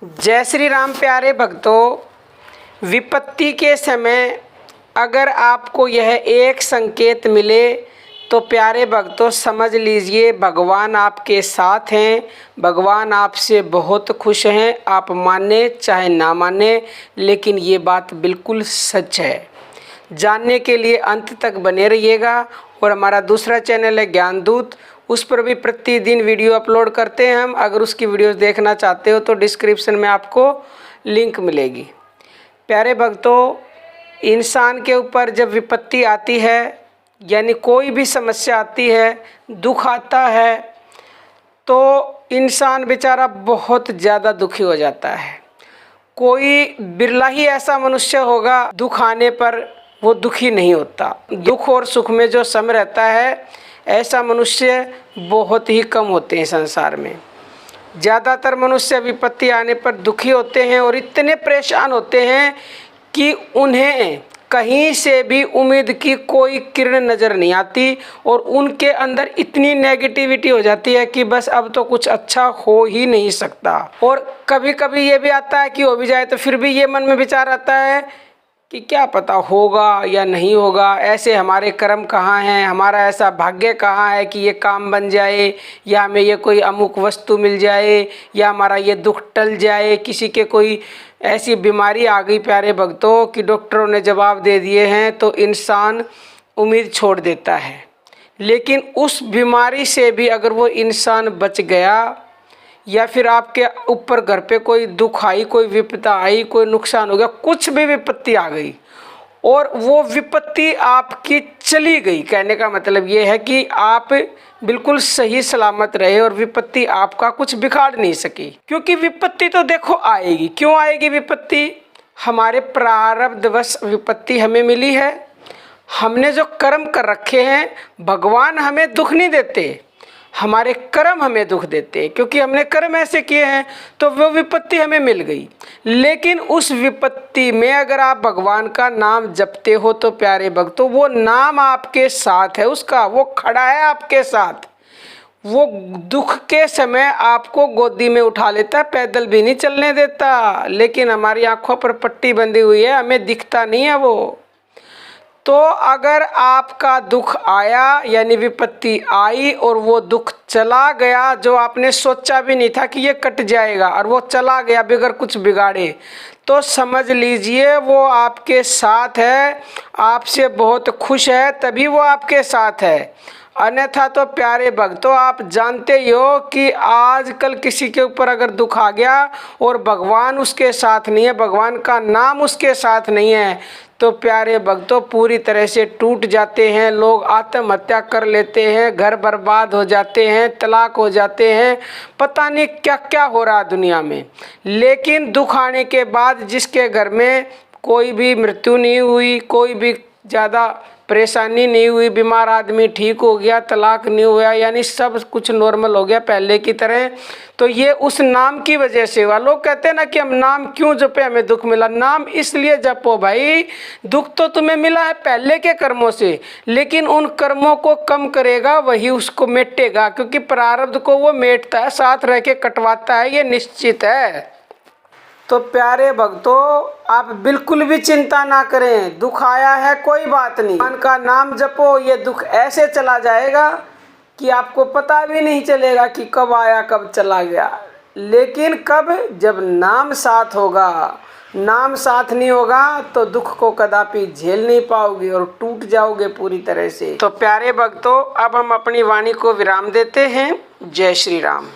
जय श्री राम। प्यारे भक्तों, विपत्ति के समय अगर आपको यह एक संकेत मिले तो प्यारे भक्तों समझ लीजिए भगवान आपके साथ हैं, भगवान आपसे बहुत खुश हैं। आप माने चाहे ना माने, लेकिन ये बात बिल्कुल सच है। जानने के लिए अंत तक बने रहिएगा। और हमारा दूसरा चैनल है ज्ञानदूत, उस पर भी प्रतिदिन वीडियो अपलोड करते हैं हम। अगर उसकी वीडियोस देखना चाहते हो तो डिस्क्रिप्शन में आपको लिंक मिलेगी। प्यारे भक्तों, इंसान के ऊपर जब विपत्ति आती है, यानी कोई भी समस्या आती है, दुख आता है, तो इंसान बेचारा बहुत ज़्यादा दुखी हो जाता है। कोई बिरला ही ऐसा मनुष्य होगा दुख आने पर वो दुखी नहीं होता। दुख और सुख में जो सम रहता है, ऐसा मनुष्य बहुत ही कम होते हैं संसार में। ज़्यादातर मनुष्य विपत्ति आने पर दुखी होते हैं और इतने परेशान होते हैं कि उन्हें कहीं से भी उम्मीद की कोई किरण नज़र नहीं आती और उनके अंदर इतनी नेगेटिविटी हो जाती है कि बस अब तो कुछ अच्छा हो ही नहीं सकता। और कभी कभी ये भी आता है कि हो भी जाए तो फिर भी ये मन में विचार आता है कि क्या पता होगा या नहीं होगा, ऐसे हमारे कर्म कहाँ हैं, हमारा ऐसा भाग्य कहाँ है कि ये काम बन जाए, या हमें ये कोई अमुक वस्तु मिल जाए, या हमारा ये दुख टल जाए। किसी के कोई ऐसी बीमारी आ गई प्यारे भक्तों कि डॉक्टरों ने जवाब दे दिए हैं, तो इंसान उम्मीद छोड़ देता है। लेकिन उस बीमारी से भी अगर वो इंसान बच गया, या फिर आपके ऊपर घर पे कोई दुख आई, कोई विपदा आई, कोई नुकसान हो गया, कुछ भी विपत्ति आ गई और वो विपत्ति आपकी चली गई, कहने का मतलब ये है कि आप बिल्कुल सही सलामत रहे और विपत्ति आपका कुछ बिगाड़ नहीं सकी। क्योंकि विपत्ति तो देखो आएगी। क्यों आएगी विपत्ति? हमारे प्रारब्धवश विपत्ति हमें मिली है। हमने जो कर्म कर रखे हैं, भगवान हमें दुख नहीं देते, हमारे कर्म हमें दुख देते हैं। क्योंकि हमने कर्म ऐसे किए हैं तो वो विपत्ति हमें मिल गई। लेकिन उस विपत्ति में अगर आप भगवान का नाम जपते हो तो प्यारे भक्तों, वो नाम आपके साथ है, उसका वो खड़ा है आपके साथ। वो दुख के समय आपको गोदी में उठा लेता है, पैदल भी नहीं चलने देता। लेकिन हमारी आंखों पर पट्टी बंधी हुई है, हमें दिखता नहीं है वो। तो अगर आपका दुख आया, यानी विपत्ति आई और वो दुख चला गया, जो आपने सोचा भी नहीं था कि ये कट जाएगा, और वो चला गया बगैर कुछ बिगाड़े, तो समझ लीजिए वो आपके साथ है, आपसे बहुत खुश है, तभी वो आपके साथ है। अन्यथा तो प्यारे भक्तों, आप जानते ही हो कि आजकल किसी के ऊपर अगर दुख आ गया और भगवान उसके साथ नहीं है, भगवान का नाम उसके साथ नहीं है, तो प्यारे भक्तों पूरी तरह से टूट जाते हैं। लोग आत्महत्या कर लेते हैं, घर बर्बाद हो जाते हैं, तलाक हो जाते हैं, पता नहीं क्या क्या हो रहा है दुनिया में। लेकिन दुख आने के बाद जिसके घर में कोई भी मृत्यु नहीं हुई, कोई भी ज़्यादा परेशानी नहीं हुई, बीमार आदमी ठीक हो गया, तलाक नहीं हुआ, यानी सब कुछ नॉर्मल हो गया पहले की तरह, तो ये उस नाम की वजह से हुआ। लोग कहते हैं ना कि हम नाम क्यों जपे, हमें दुख मिला। नाम इसलिए जपो भाई, दुख तो तुम्हें मिला है पहले के कर्मों से, लेकिन उन कर्मों को कम करेगा वही उसको मिटेगा। क्योंकि प्रारब्ध को वो मेटता है, साथ रह के कटवाता है, ये निश्चित है। तो प्यारे भक्तों, आप बिल्कुल भी चिंता ना करें। दुख आया है कोई बात नहीं, भगवान का नाम जपो, ये दुख ऐसे चला जाएगा कि आपको पता भी नहीं चलेगा कि कब आया कब चला गया। लेकिन कब? जब नाम साथ होगा। नाम साथ नहीं होगा तो दुख को कदापि झेल नहीं पाओगे और टूट जाओगे पूरी तरह से। तो प्यारे भक्तों, अब हम अपनी वाणी को विराम देते हैं। जय श्री राम।